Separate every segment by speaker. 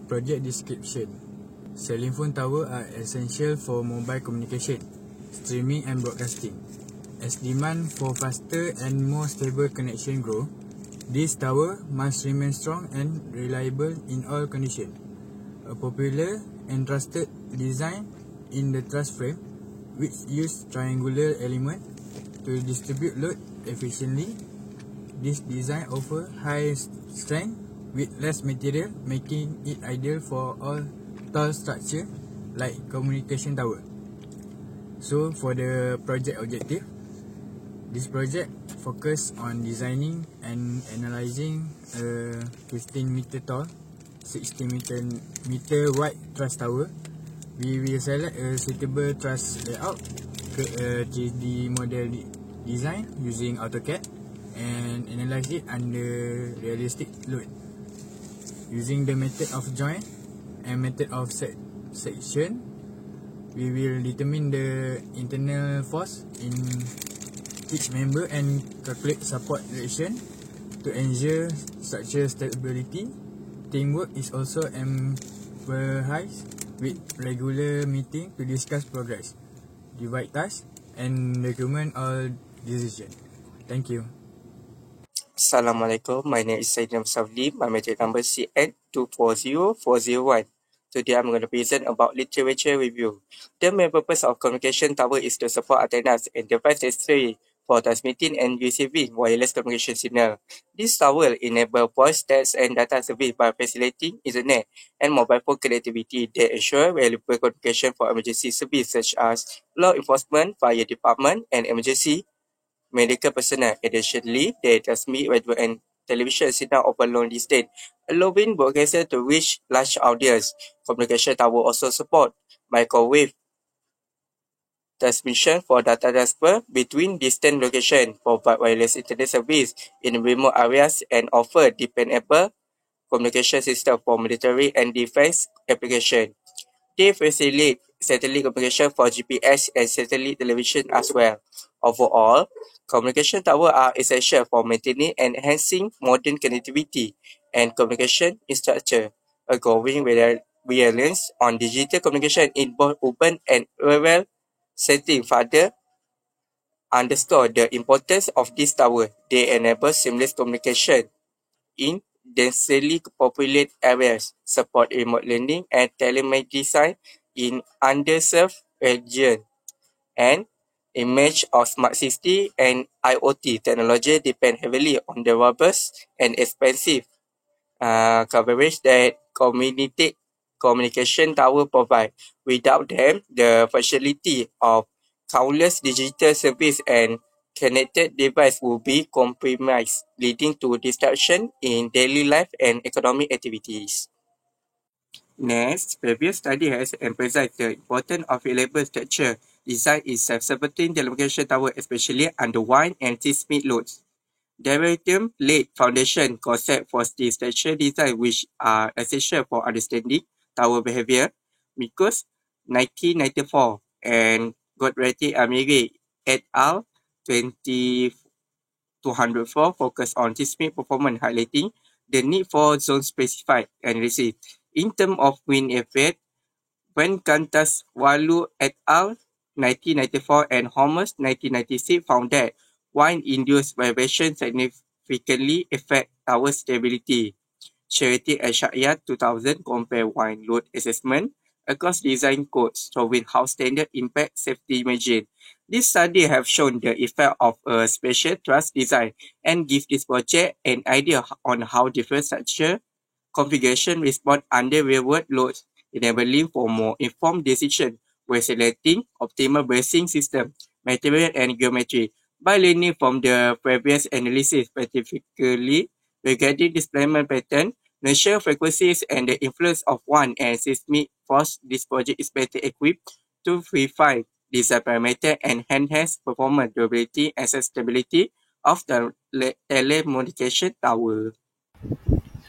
Speaker 1: Project description. Cellular phone towers are essential for mobile communication, streaming and broadcasting. As demand for faster and more stable connection grow, this tower must remain strong and reliable in all conditions. A popular and trusted design in the truss frame, which use triangular element to distribute load efficiently. This design offers high strength with less material, making it ideal for all tall structure like communication tower. So for the project objective, this project focus on designing and analyzing a 15 meter tall, 60 meter wide truss tower. We will select a suitable truss layout, 3D model design using AutoCAD, and analyze it under realistic load. Using the method of joint and method of section, we will determine the internal force in each member and calculate support reaction to ensure structural stability. Teamwork is also emphasized with regular meeting to discuss progress, divide tasks, and document all decisions. Thank you.
Speaker 2: Assalamualaikum, my name is Sayyidina Musafli, my metric number CN240401. Today I'm going to present about literature review. The main purpose of communication tower is to support antennas and device necessary for transmitting and receiving wireless communication signal. This tower enable voice, text and data service by facilitating internet and mobile phone connectivity that ensure valuable communication for emergency service such as law enforcement, fire department and emergency medical personnel. Additionally, they transmit radio and television signal over long distance, allowing broadcasters to reach large audience. Communication tower also support microwave transmission for data transfer between distant locations, provide wireless internet service in remote areas, and offer dependable communication system for military and defense application. They facilitate satellite communication for GPS and satellite television as well. Overall, communication towers are essential for maintaining and enhancing modern connectivity and communication infrastructure. A growing reliance on digital communication in both urban and rural settings further underscore the importance of this tower. They enable seamless communication in densely populated areas, support remote learning and telemedicine in underserved regions, and image of smart city and IoT technology depend heavily on the robust and expensive coverage that community communication tower provide. Without them, the facility of countless digital service and connected device will be compromised, leading to disruption in daily life and economic activities. Next, previous study has emphasized the importance of reliable structure design in self-supporting telecommunication tower, especially under wide and seismic loads. Derivative laid foundation concept for the structure design which are essential for understanding tower behavior. Mikos 1994 and Godreti Amiri et al. 204 focus on seismic performance, highlighting the need for zone-specified analysis. In terms of wind effect, when Kantas Walu et al. 1994 and Holmes 1996 found that wind-induced vibration significantly affect tower stability. Charity and Shahya 2000 compare wind load assessment across design codes, showing how standard impact safety margin. This study have shown the effect of a special truss design and give this project an idea on how different structure configuration respond under real-world loads, enabling for more informed decision when selecting optimal bracing system, material and geometry. By learning from the previous analysis, specifically regarding displacement pattern, inertial frequencies and the influence of wind and seismic force, this project is better equipped to refine design parameter and enhance performance, durability and sustainability of the telecommunication tower.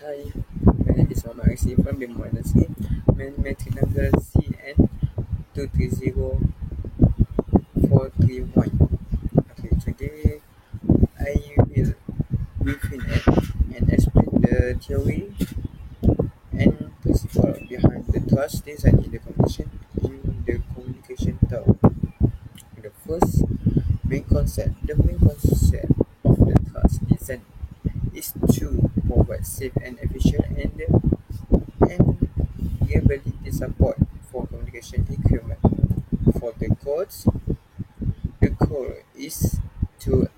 Speaker 3: Hi, my name is Muhammad Aksy from BIM Energy, metric number CN230431. Okay, today I will brief and explain the theory and principle trust design in the communication tower. The first main concept, of the trust design is to provide safe and efficient and reliability support for communication equipment. For the goal is to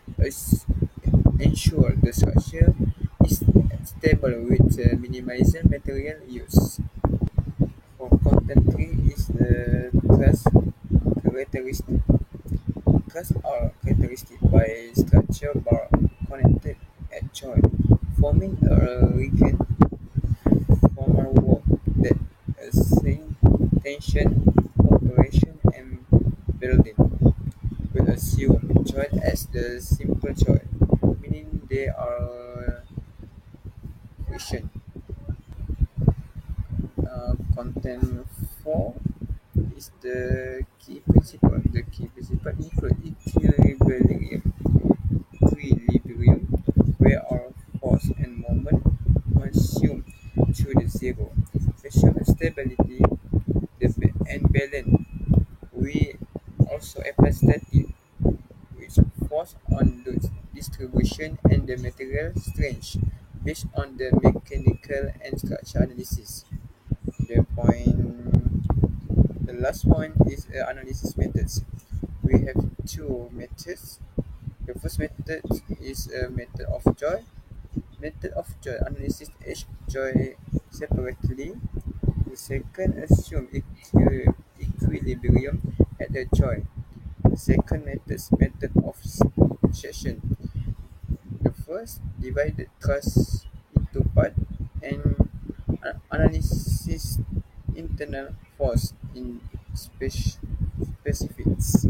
Speaker 3: ensure the structure is stable with minimizing material use. For content tree is the trust characteristic. Trusts are characteristic by structure bar connected at joint, forming a region formal work that assign tension, cooperation, and building. We assume joint as the simple joint, meaning they are friction. Content 4 is the key principle. The key principle include equilibrium, where all force and moment consume to the zero. Pressure stability and balance. We also apply static, which force on the distribution and the material strength based on the mechanical and structural analysis. The point, the last point is analysis methods. We have two methods. The first method is a method of joy. Method of joy analysis each joy separately. The second assume equilibrium at the joy. The second method of section. The first divided trust into part and analysis internal force in specifics.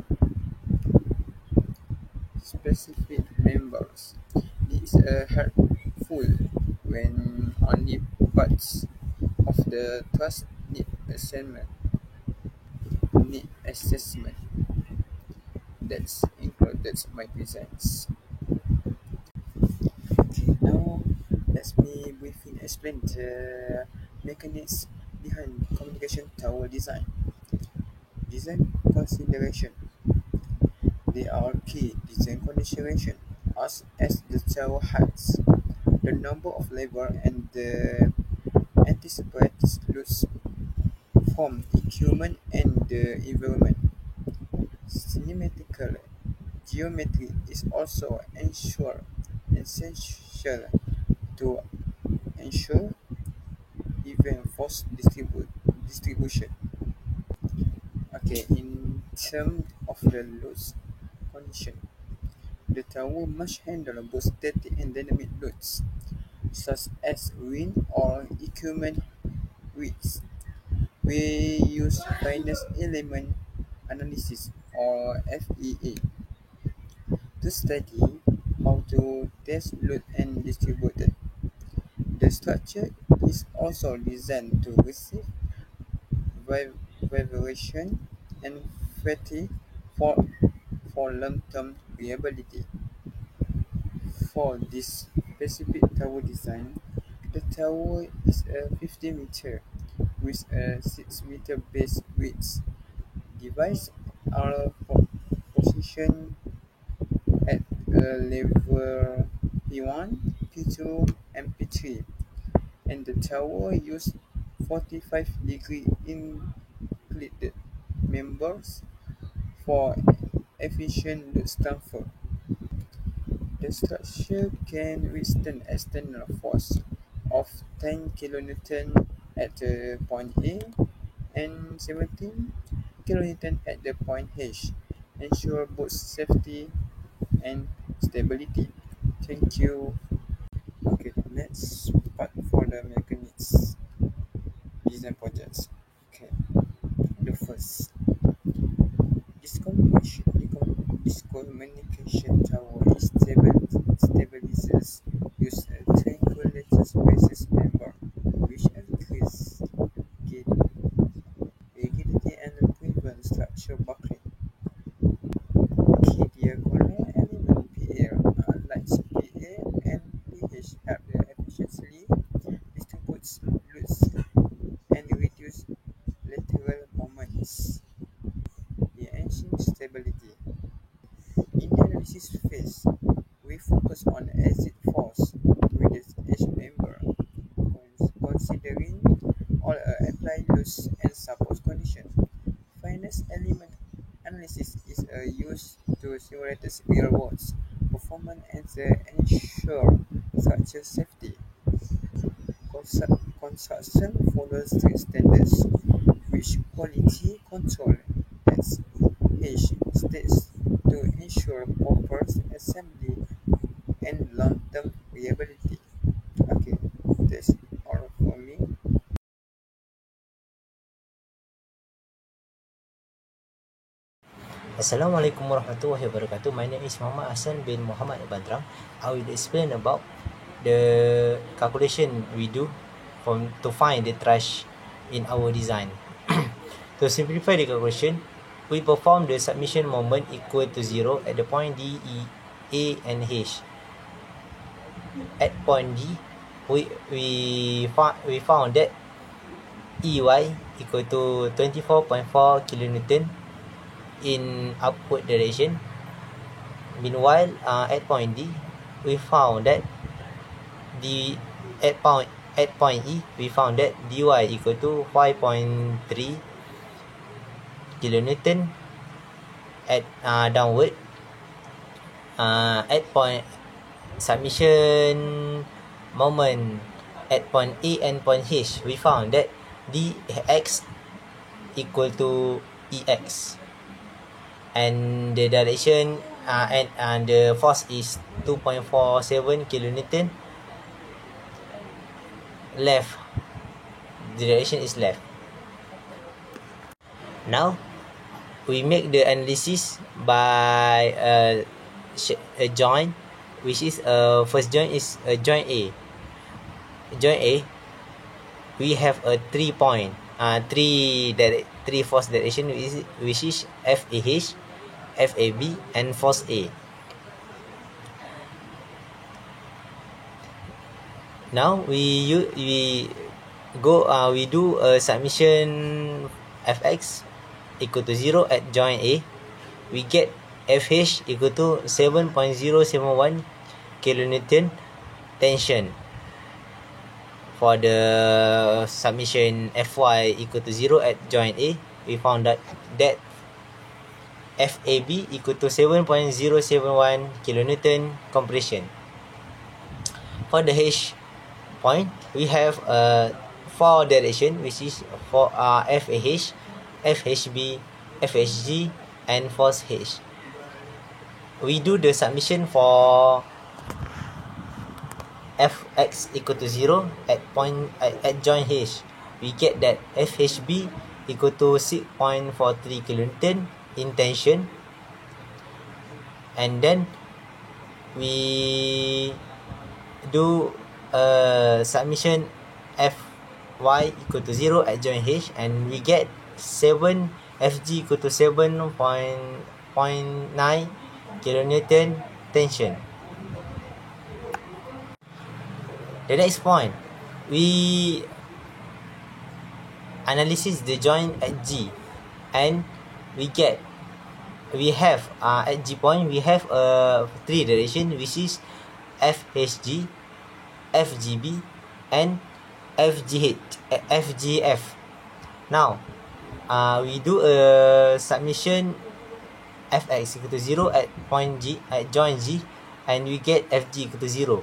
Speaker 3: Specific members. This is helpful when only parts of the trust need assessment. That's included my presence. Okay, now let me briefly explain the mechanics behind communication tower design. Design consideration. They are key design consideration as the tower heights, the number of levels, and the anticipated loads from equipment and the environment. Cinematical geometry is also essential to ensure even force distribution. Okay, in terms of the loads condition, the tower must handle both static and dynamic loads, such as wind or equipment weights. We use finite element analysis or FEA to study how to test load and distribute it. The structure is also designed to receive vibration and fatigue for, for long-term reliability. For this specific tower design, the tower is a 50 meter with a 6 meter base width. Devices are positioned at level P1, P2, and P3, and the tower uses 45-degree inclined members for efficient load transfer. The structure can withstand external force of 10 kN at the point A and 17 kN at the point H, ensure both safety and stability. Thank you. Okay, let's part for the mechanics design projects. Okay, the first, this communication tower is stabilizers use a triangulated spaces member which increase rigidity and prevent structure buckling. Key diagonal element PA like PA and PH help the efficiently distribute loads and reduce calls on exit force with each member, considering all applied loads and support conditions. Finance element analysis is used to simulate real-world performance and ensure structural safety. Construction follows strict standards, which quality control SH states to ensure proper assembly and long-term reliability. Okay, that's all for me.
Speaker 4: Assalamualaikum warahmatullahi wabarakatuh. My name is Muhammad Hassan bin Muhammad Badrang. I will explain about the calculation we do to find the trash in our design. To simplify the calculation, we perform the submission moment equal to 0 at the point D, E, A and H. At point D, we found that EY equal to 24.4 kilonewton in upward direction. Meanwhile, at point D, we found that at point E, we found that dy equal to 5.3 kilonewton at downward. At point submission moment at point A and point H, we found that dx equal to ex, and the direction and the force is 2.47 kilonewton left. The direction is left. Now we make the analysis by a joint, which is first joint is a joint A. Joint A, we have a 3 point, three force direction, which is FAH, FAB and force A. Now we do a submission Fx equal to 0 at joint A. We get FH equal to 7.071 kilonewton tension. For the submission Fy equal to 0 at joint A, we found that FAB equal to 7.071 kilonewton compression. For the H point, we have 4 direction, which is for FAH, FHB, FHG and force H. We do the submission for Fx equal to 0 at joint H. We get that FHB equal to 6.43 kilonewton in tension, and then we do submission Fy equal to 0 at joint H, and we get Fg equal to 7.9 kilonewton tension. The next point, we analysis the joint at G, and we have at G point we have 3 direction, which is FHG, FGB and FGF. Now we do a submission Fx equal to 0 at point G, at joint G, and we get Fg equal to 0.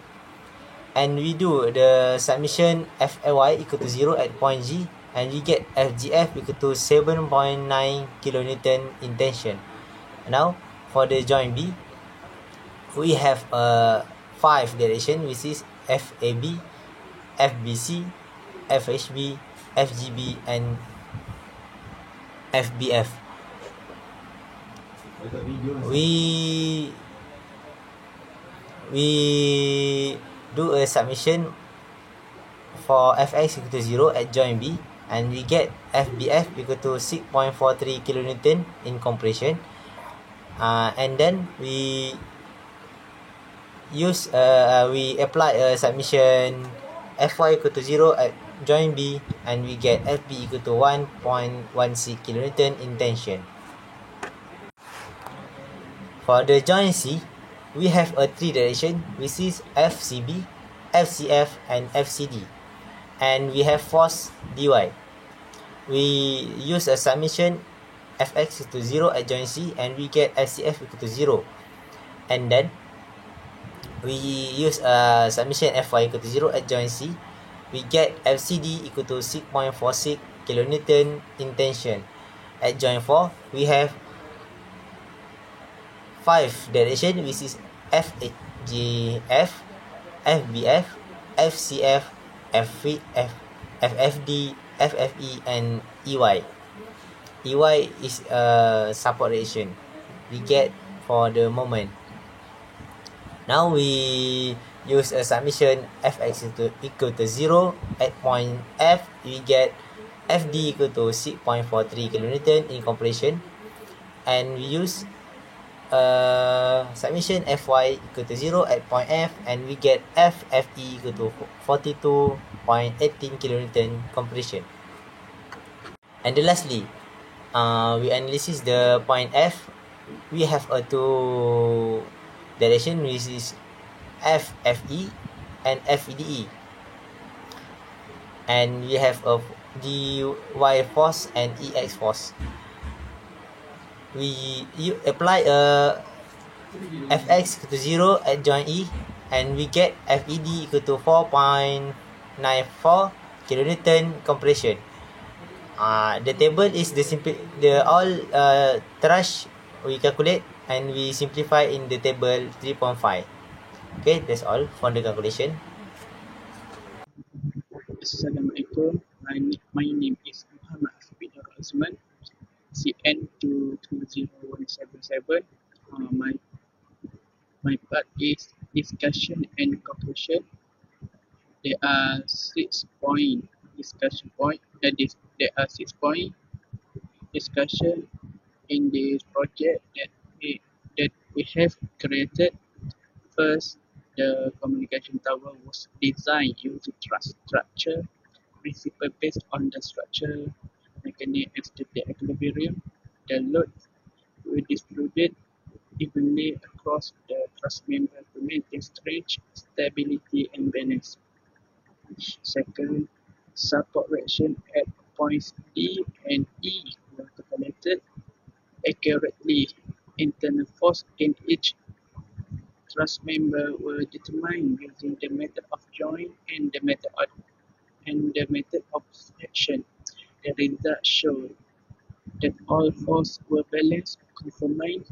Speaker 4: And we do the submission Fy equal to 0 at point G, and we get FGF equal to 7.9 kilonewton in tension. Now for the joint B, we have 5 direction, which is FAB, FBC, FHB, FGB and FBF. We do a submission for Fx equal to 0 at joint B, and we get FBF equal to 6.43 kilonewton in compression. And then we apply a submission Fy equal to 0 at joint B, and we get Fb equal to 1.16 kilonewton in tension. For the joint C, we have a three direction, which is FCB, FCF, and FCD, and we have force dy. We use a summation fx equal to 0 at joint C, and we get FCF equal to 0, and then we use a summation Fy equal to 0 at joint C, we get FCD equal to 6.46 kilonewton in tension. At joint 4, we have 5 direction, which is FGF, FBF, FCF, FFD, FFE, and EY. EY is a support direction we get for the moment. Now we use a summation fx equal to 0 at point F, we get FD equal to 6.43 kilonewton in compression, and we use summation Fy equal to 0 at point F, and we get FFE equal to 42.18 kilonewton compression. And then lastly, we analysis the point F. We have a two direction, which is FFE and FEDE, and we have a dy force and ex force. You apply a fx equal to 0 at joint E, and we get FED equal to 4.94 kilonewton compression. The table is the all thrush we calculate, and we simplify in the table 3.5. Okay, that's all for the calculation.
Speaker 5: Assalamualaikum. My name is Muhammad bin Azman, CN22017. My part is discussion and conclusion. There are 6 point discussion point. There are 6 point discussion in this project that we have created. First, the communication tower was designed using structure principle based on the structure mechanics and static equilibrium. The load will distribute evenly across the truss member to maintain strength, stability, and balance. Second, support reaction at points D and E were calculated accurately. Internal force in each truss member were determined using the method of joint and the method of section. The results showed that all forces were balanced, confirming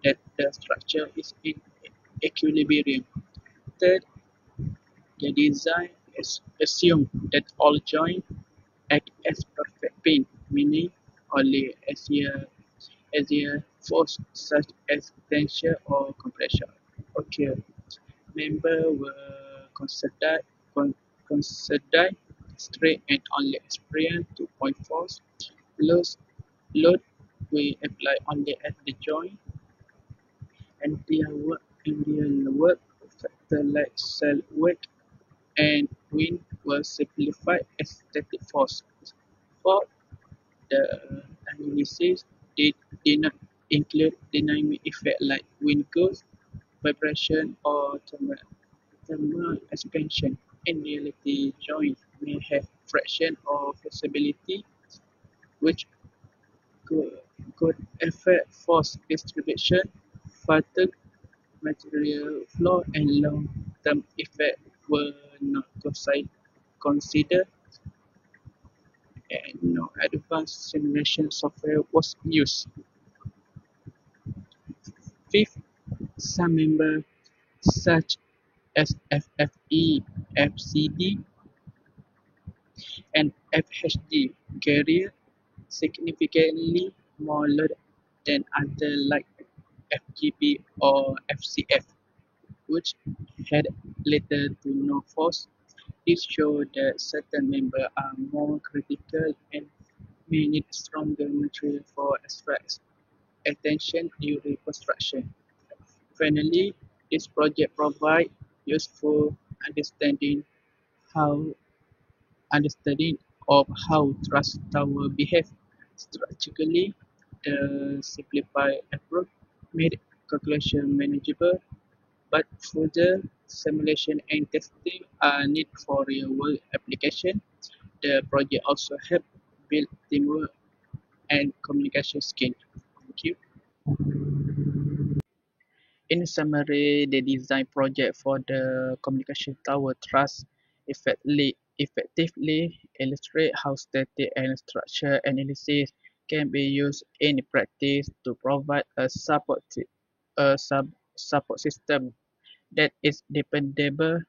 Speaker 5: that the structure is in equilibrium. Third, the design assumed that all joints act as perfect pin, meaning only axial force such as tension or compression occur. Members were considered straight and only experience 2-point force. Load will apply only at the joint, and real work factors like cell weight and wind were simplified as static force. Fourth, the analysis did not include dynamic effects like wind gust, vibration, or thermal expansion. In reality, joints may have friction or flexibility, which could affect force distribution, fatigue, material flow, and long-term effects were not considered, and no advanced simulation software was used. Fifth, some members such as FFE, FCD, and FHD carry significantly more load than others like FGB or FCF, which had little to no force. This shows that certain members are more critical and may need stronger material for extra attention during construction. Finally, this project provides useful how understanding of how truss tower behave. Strategically, the simplified approach made calculation manageable but further simulation and testing are needed for real-world application. The project also helped build teamwork and communication skills. Thank you. In summary, the design project for the communication tower trust effectively illustrate how static and structure analysis can be used in practice to provide a support system that is dependable,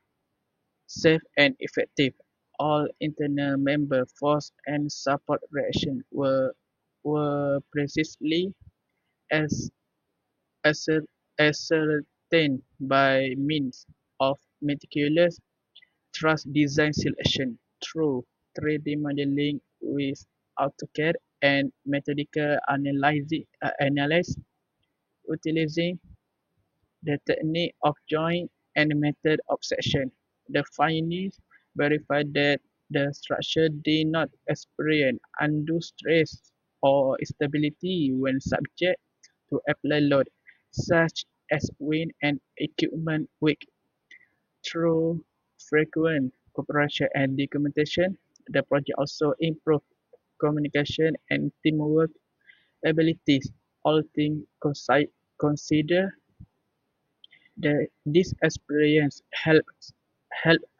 Speaker 5: safe, and effective. All internal member force and support reaction were precisely as ascer- ascertained by means of meticulous truss design selection through 3D modeling with AutoCAD and methodical analysis utilizing the technique of joint and method of section. The findings verified that the structure did not experience undue stress or instability when subject to applied load, such as wind and equipment weak. Through frequent cooperation and documentation, the project also improved communication and teamwork abilities. All things considered, this experience help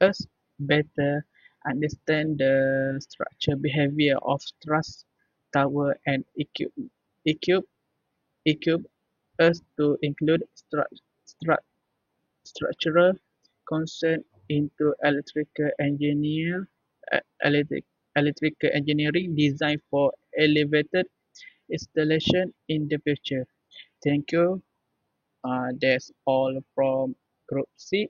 Speaker 5: us better understand the structure behavior of truss tower and equip equip us to include structural concept into uh, electric, electrical engineering design for elevated installation in the future. Thank you. That's all from Group C.